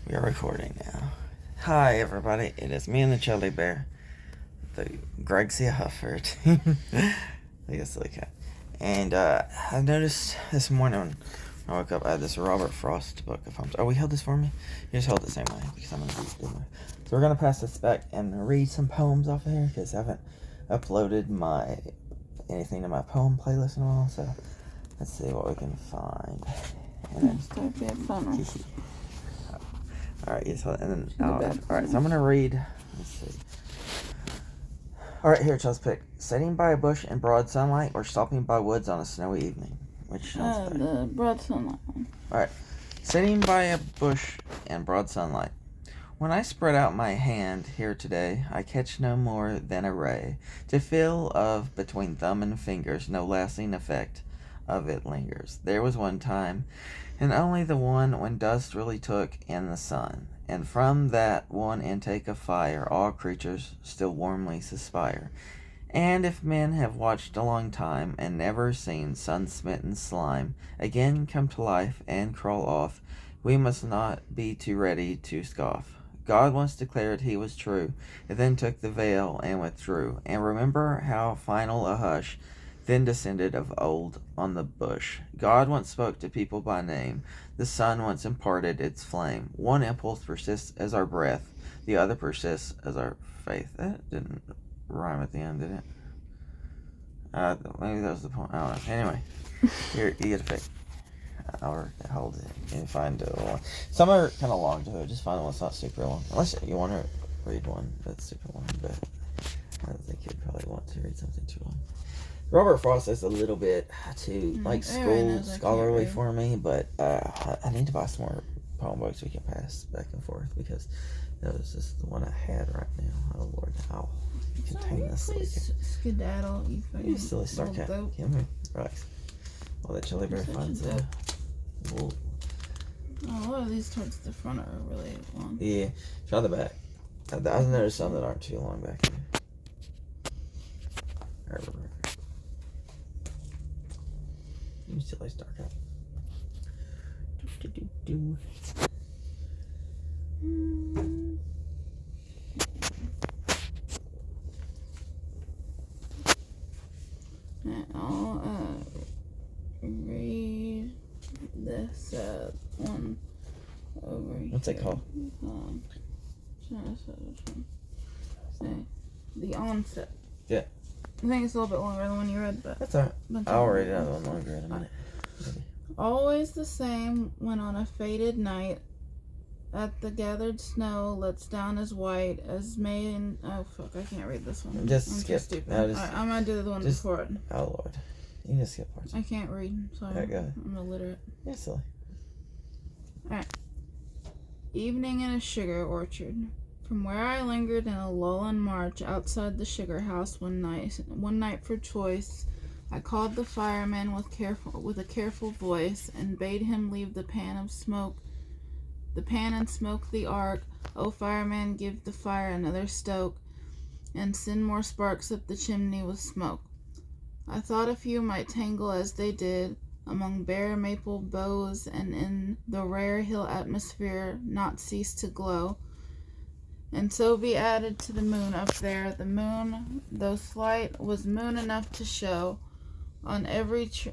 We are recording now. Hi, everybody. It is me and the Chili Bear, the Gregsia Hufford, the silly cat. And I noticed this morning when I woke up, I had this Robert Frost book of poems. Oh, we held this for me? You just hold it the same way because I'm going to read it anyway. So we're going to pass this back and read some poems off of here because I haven't uploaded anything to my poem playlist in a while. So let's see what we can find. And then start being fun. Alright, yes, and then alright, so I'm gonna read. Let's see. Alright, here, let's pick. Sitting by a bush in broad sunlight or stopping by woods on a snowy evening. Which sounds better? The broad sunlight. Alright. Sitting by a bush in broad sunlight. When I spread out my hand here today, I catch no more than a ray. To feel of between thumb and fingers, no lasting effect of it lingers. There was one time, and only the one, when dust really took in the sun, and from that one intake of fire all creatures still warmly suspire. And if men have watched a long time and never seen sun-smitten slime again come to life and crawl off, we must not be too ready to scoff. God once declared he was true, and then took the veil and withdrew. And remember how final a hush then descended of old on the bush. God once spoke to people by name. The sun once imparted its flame. One impulse persists as our breath. The other persists as our faith. That didn't rhyme at the end, did it? Maybe that was the point. I don't know. Anyway, here, you get a pick. I'll hold it and find one. Some are kind of long, too. Just find one that's not super long. Unless you want to read one that's super long, but I don't think you'd probably want to read something too long. Robert Frost is a little bit too scholarly for me, but I need to buy some more poem books we can pass back and forth because that was just the one I had right now. Oh Lord, I'll contain this. Please skedaddle, you silly star cat. Come here, relax. Well, the Chili Bear finds it. Oh, a lot of these towards the front are really long. Yeah, try the back. I've noticed some that aren't too long back here. You silly star cat. I'll read this one over here. What's it called? The Onset. Yeah. I think it's a little bit longer than the one you read, but that's alright. I'll read another one longer in a minute. Always the same when on a faded night at the gathered snow lets down as white as May and I can't read this one. Just skip. Stupid. No, I'm gonna do the one before it. Oh Lord. You can just skip parts. I can't read, so I'm illiterate. You're silly. Alright. Evening in a sugar orchard. From where I lingered in a lullen march outside the sugar house one night for choice, I called the fireman with a careful voice and bade him leave the pan and smoke the ark. Oh, fireman, give the fire another stoke, and send more sparks up the chimney with smoke. I thought a few might tangle as they did among bare maple boughs, and in the rare hill atmosphere not cease to glow, and so be added to the moon up there. The moon, though slight, was moon enough to show on every tree.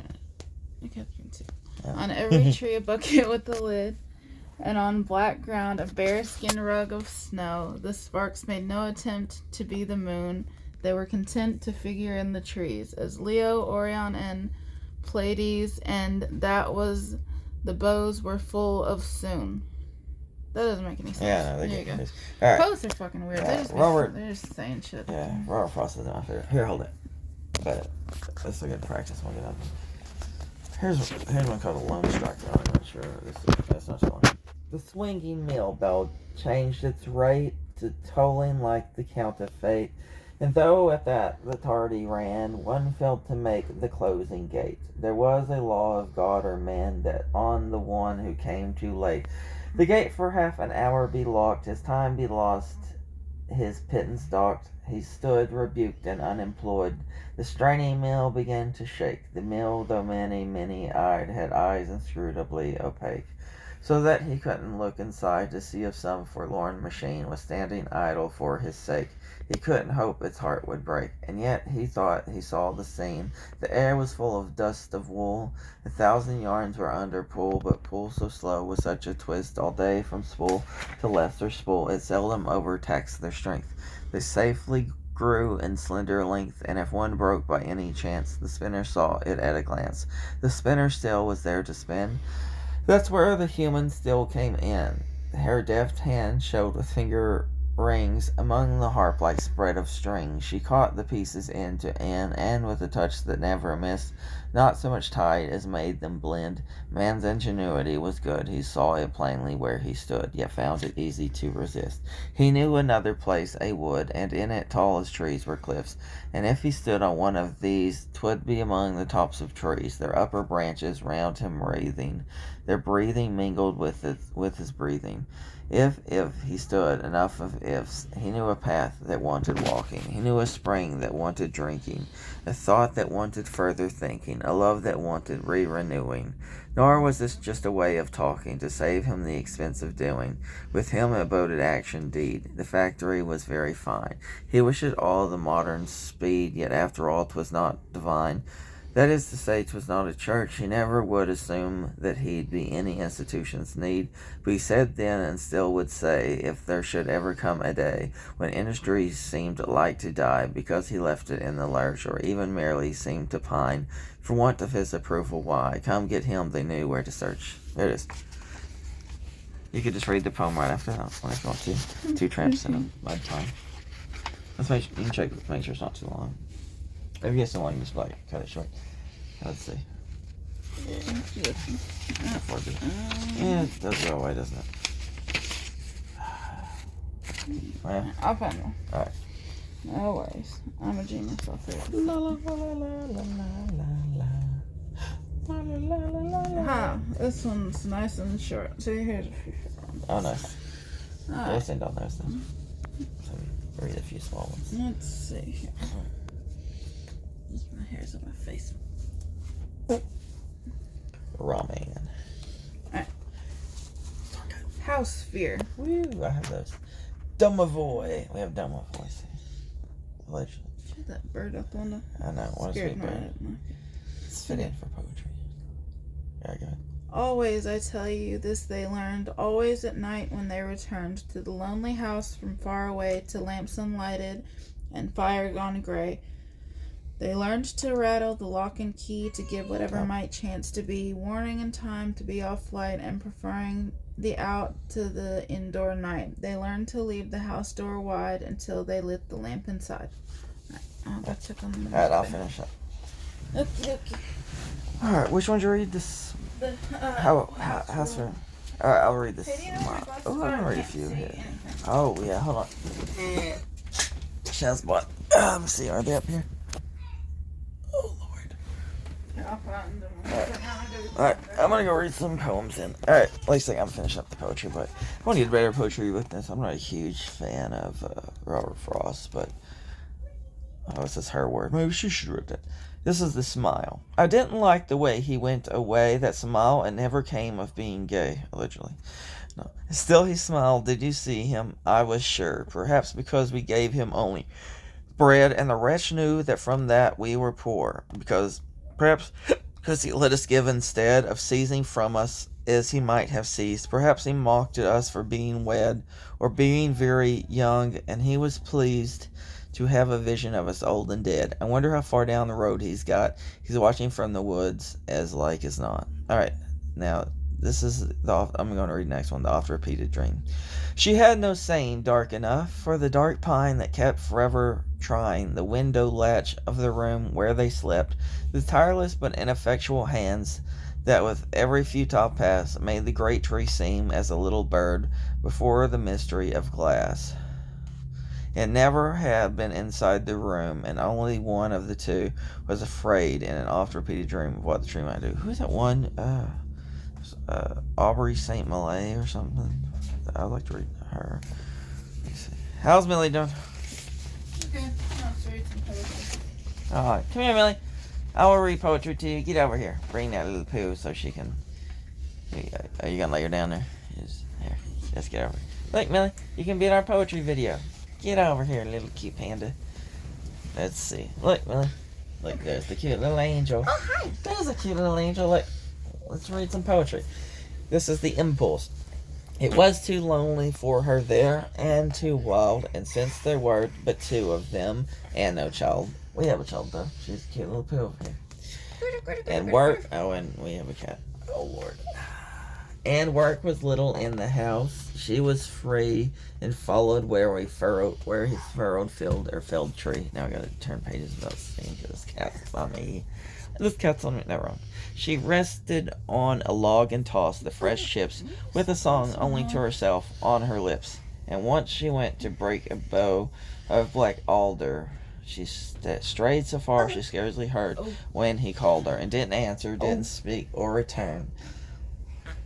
On every tree a bucket with a lid, and on black ground a bearskin rug of snow. The sparks made no attempt to be the moon. They were content to figure in the trees as Leo, Orion, and Pleiades, and that was the boughs were full of soon. That doesn't make any sense. Yeah, no, there you go. All right. Poets are fucking weird. Yeah, They're just saying shit. Yeah, Robert Frost is my favorite. Here, hold it. But let's look at practice. We'll get up. Here's one called a Lone Striker. I'm not sure. That's not so long. The swinging mill bell changed its rate to tolling like the count of fate. And though at that the tardy ran, one failed to make the closing gate. There was a law of God or man that on the one who came too late, the gate for half an hour be locked, his time be lost, his pittance docked. He stood rebuked and unemployed. The straining mill began to shake. The mill, though many eyed, had eyes inscrutably opaque. so that he couldn't look inside to see if some forlorn machine was standing idle for his sake. He couldn't hope its heart would break, and yet he thought he saw the scene. The air was full of dust of wool. 1,000 yarns were under pull, but pull so slow with such a twist all day from spool to lesser spool, it seldom overtaxed their strength. They safely grew in slender length, and if one broke by any chance, the spinner saw it at a glance. The spinner still was there to spin. That's where the human still came in. Her deft hand showed with finger rings among the harp-like spread of strings. She caught the pieces end to end, and with a touch that never missed, not so much tied as made them blend. Man's ingenuity was good. He saw it plainly where he stood, yet found it easy to resist. He knew another place, a wood, and in it tall as trees were cliffs, and if he stood on one of these, 'twould be among the tops of trees, their upper branches round him wreathing, their breathing mingled with his breathing. If he stood, enough of ifs. He knew a path that wanted walking. He knew a spring that wanted drinking, a thought that wanted further thinking, a love that wanted re-renewing. Nor was this just a way of talking, to save him the expense of doing. With him it boded action deed. The factory was very fine. He wished it all the modern speed, yet after all 'twas not divine. That is to say, 'twas not a church. He never would assume that he'd be any institution's need, but he said then and still would say, if there should ever come a day when industry seemed like to die because he left it in the lurch, or even merely seemed to pine for want of his approval, why, come get him, they knew where to search. There it is. You could just read the poem right after that one if you want to. 2 tramps in a mud time. You can check, make sure it's not too long. If it gets too long, just like cut it short. Let's see. Yeah, it does go away, doesn't it? Yeah. I'll find one. Alright. No worries. I'm a genius. I'll figure it La la la la la la la la la. Huh. This one's nice and short. See, here's a few short ones. Oh, nice. Alright. Let's end on those then. So we read a few small ones. Let's see here. My hair's on my face. Ramen. Alright. House fear. Woo, I have those. Domovoy. We have Domovoy. Allegedly. Shut that bird up on the. I know. What a scared sweet me. bird. It's fit in for poetry. Yeah, go ahead. Always, I tell you, this they learned, always at night when they returned to the lonely house from far away, to lamps unlighted and fire gone gray. They learned to rattle the lock and key, to give whatever might chance to be, warning in time to be off light and preferring the out to the indoor night. They learned to leave the house door wide until they lit the lamp inside. I'll go check on the Alright, I'll finish up. Okie dokie. Alright, which one did you read? This The, house for. Alright, I'll read this. Hey, do you know where my glasses Oh, are? I'm gonna I read a can't few see here. anything. Oh, yeah, hold on. Shaz bought. Let me see, are they up here? Oh, Lord. I'll find them. Alright, I'm gonna go read some poems in. Alright, at least I'm finishing up the poetry, but I want to get better poetry with this. I'm not a huge fan of Robert Frost, but. Oh, this is her word. Maybe she should read it. This is the smile. I didn't like the way he went away. That smile, it never came of being gay, allegedly. No. Still he smiled. Did you see him? I was sure. Perhaps because we gave him only bread, and the wretch knew that from that we were poor. Perhaps because he let us give instead of seizing from us as he might have seized. Perhaps he mocked at us for being wed, or being very young, and he was pleased to have a vision of us old and dead. I wonder how far down the road he's got. He's watching from the woods as like as not. Alright, now this is I'm going to read the next one, the oft-repeated dream. She had no saying dark enough for the dark pine that kept forever trying the window latch of the room where they slept, the tireless but ineffectual hands that with every futile pass made the great tree seem as a little bird before the mystery of glass. It never had been inside the room, and only one of the two was afraid in an oft-repeated dream of what the tree might do. Who's that one? Aubrey St. Malay or something? I'd like to read her. Let me see. How's Millie doing? Okay, let's read some poetry. Alright, come here, Millie. I will read poetry to you. Get over here. Bring that little poo so she can Are you gonna lay her down there? Here, let's get over. Look, Millie, you can be in our poetry video. Get over here, little cute panda. Let's see. Look, Millie. Look, there's the cute little angel. Oh, hi. There's a cute little angel. Look, let's read some poetry. This is the impulse. It was too lonely for her there, and too wild, and since there were but two of them, and no child. We have a child, though. She's a cute little poo over here. And work. Oh, and we have a cat. Oh, Lord. And work was little in the house. She was free and followed where he furrowed field or felled tree. Now I gotta turn pages about singing because this cat's on me. This cat's on me. No, wrong. She rested on a log and tossed the fresh chips with a song only to herself on her lips. And once she went to break a bough of black alder. She strayed so far she scarcely heard when he called her, and didn't answer, didn't speak or return.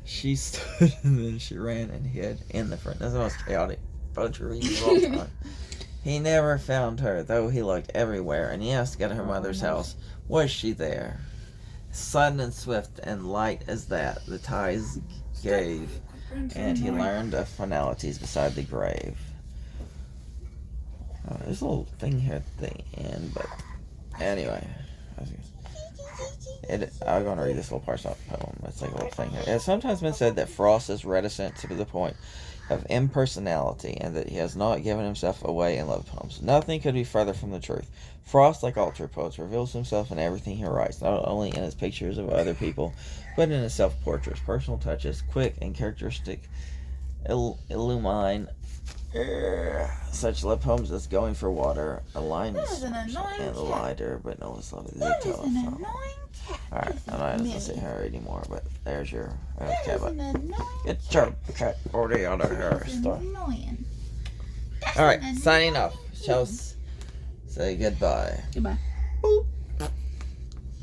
She stood and then she ran and hid in the front. That's the most chaotic poetry of all time. He never found her, though he looked everywhere, and he asked at her mother's house, was she there? Sudden and swift and light as that, the ties gave, and he learned of finalities beside the grave. There's a little thing here at the end, but anyway. I'm going to read this little part of the poem. It's like a little thing here. It has sometimes been said that Frost is reticent to the point of impersonality, and that he has not given himself away in love poems. Nothing could be further from the truth. Frost, like all true poets, reveals himself in everything he writes, not only in his pictures of other people, but in his self-portraits. Personal touches, quick and characteristic, illumine such love poems as Going for Water, a line and lighter, but no less lovely than the telephone. Alright, I'm not going to sit here anymore, but there's your cat. Get your cat already out of here. Alright, signing off. Say goodbye. Goodbye.